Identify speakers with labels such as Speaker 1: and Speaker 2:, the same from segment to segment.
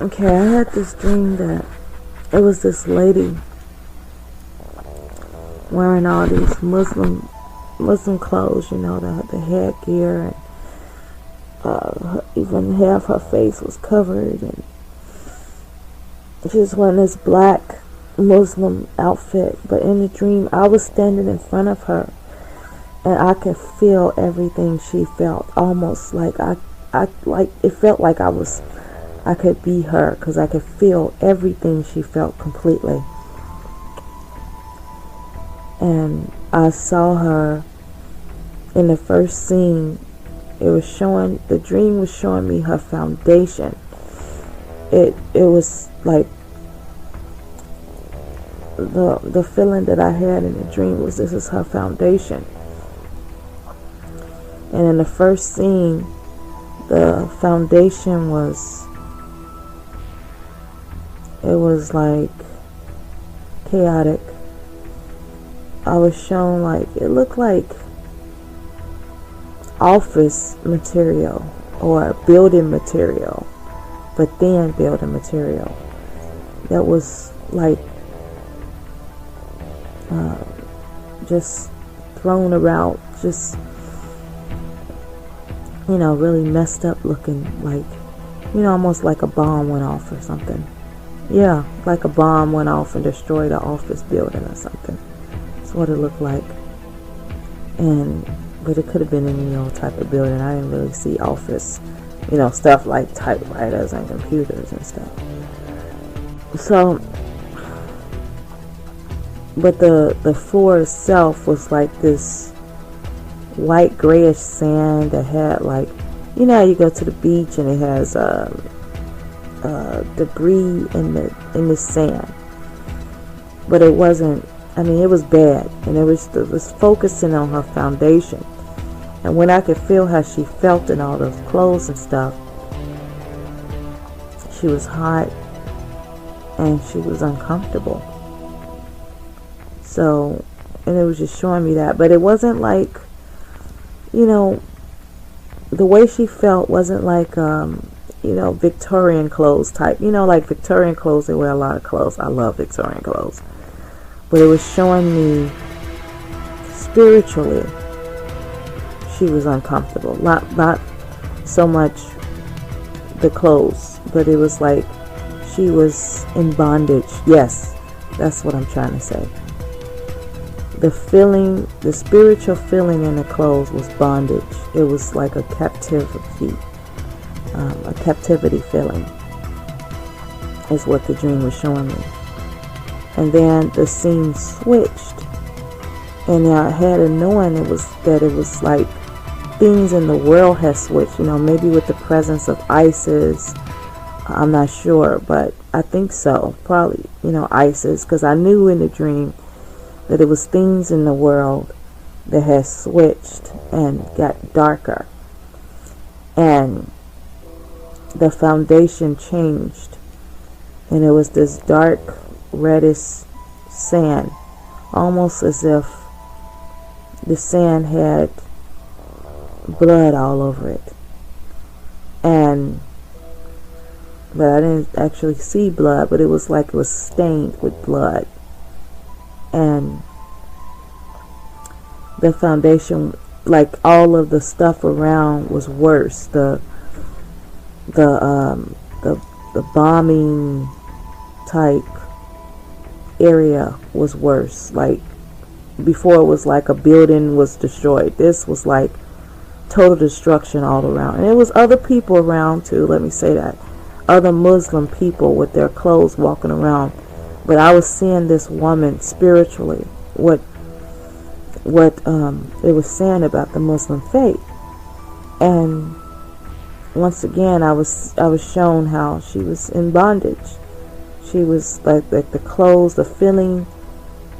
Speaker 1: Okay, I had this dream that it was this lady wearing all these Muslim clothes, the headgear, and even half her face was covered, and she was wearing this black Muslim outfit. But in the dream, I was standing in front of her, and I could feel everything she felt, almost like it felt like I could be her, because I could feel everything she felt completely. And I saw her in the first scene. The dream was showing me her foundation. It was like the feeling that I had in the dream was, this is her foundation. And in the first scene, the foundation was like chaotic. I was shown it looked like office material or building material, but then building material that was just thrown around, just really messed up looking, almost like a bomb went off or something. Yeah, like a bomb went off and destroyed an office building or something. That's what it looked like. But it could have been any old type of building. I didn't really see office, stuff like typewriters and computers and stuff. So, but the floor itself was like this white grayish sand that had you go to the beach and it has debris in the sand, but it wasn't. It was bad, and it was focusing on her foundation. And when I could feel how she felt in all those clothes and stuff, she was hot and she was uncomfortable. So, and it was just showing me that, but it wasn't like, the way she felt wasn't like, Victorian clothes type. Like Victorian clothes, they wear a lot of clothes. I love Victorian clothes. But it was showing me spiritually she was uncomfortable. Not so much the clothes, but it was like she was in bondage. Yes, that's what I'm trying to say. The spiritual feeling in the clothes was bondage. It was like a captivity feeling is what the dream was showing me. And then the scene switched, and I had a knowing it was like things in the world had switched, maybe with the presence of ISIS. I'm not sure, but I think so. Probably, ISIS, because I knew in the dream that it was things in the world that had switched and got darker. And the foundation changed, and it was this dark reddish sand, almost as if the sand had blood all over it. But I didn't actually see blood, but it was like it was stained with blood. And the foundation, like all of the stuff around, was worse. The bombing type area was worse. Like before, it was like a building was destroyed. This was like total destruction all around. And there was other people around too, let me say that. Other Muslim people with their clothes walking around. But I was seeing this woman spiritually, what it was saying about the Muslim faith. And once again, I was shown how she was in bondage. She was like the clothes, the feeling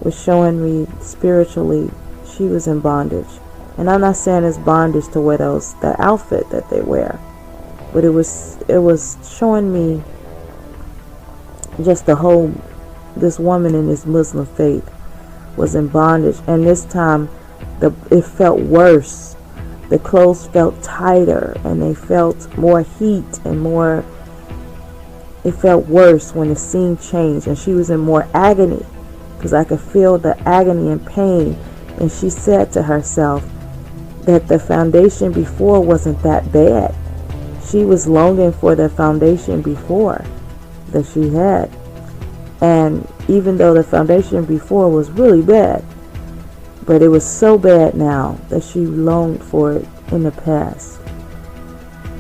Speaker 1: was showing me spiritually she was in bondage. And I'm not saying it's bondage to wear that outfit that they wear, but it was showing me just this woman in this Muslim faith was in bondage. And this time it felt worse. The clothes felt tighter, and they felt more heat and more it felt worse when the scene changed and she was in more agony, because I could feel the agony and pain. And she said to herself that the foundation before wasn't that bad. She was longing for the foundation before that she had. And even though the foundation before was really bad, but it was so bad now that she longed for it in the past.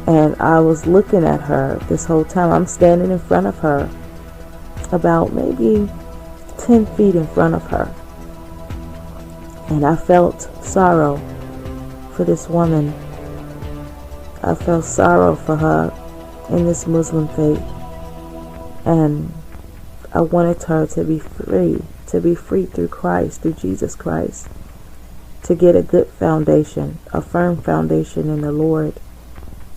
Speaker 1: And I was looking at her this whole time. I'm standing in front of her, about maybe 10 feet in front of her. And I felt sorrow for this woman. I felt sorrow for her in this Muslim faith. And I wanted her to be free through Christ, through Jesus Christ, to get a good foundation, a firm foundation in the Lord,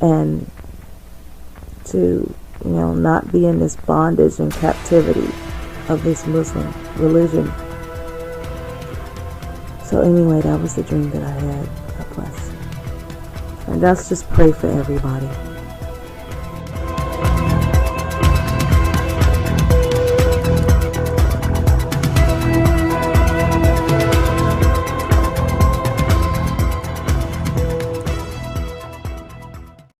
Speaker 1: and to, not be in this bondage and captivity of this Muslim religion. So anyway, that was the dream that I had. God bless. And let's just pray for everybody.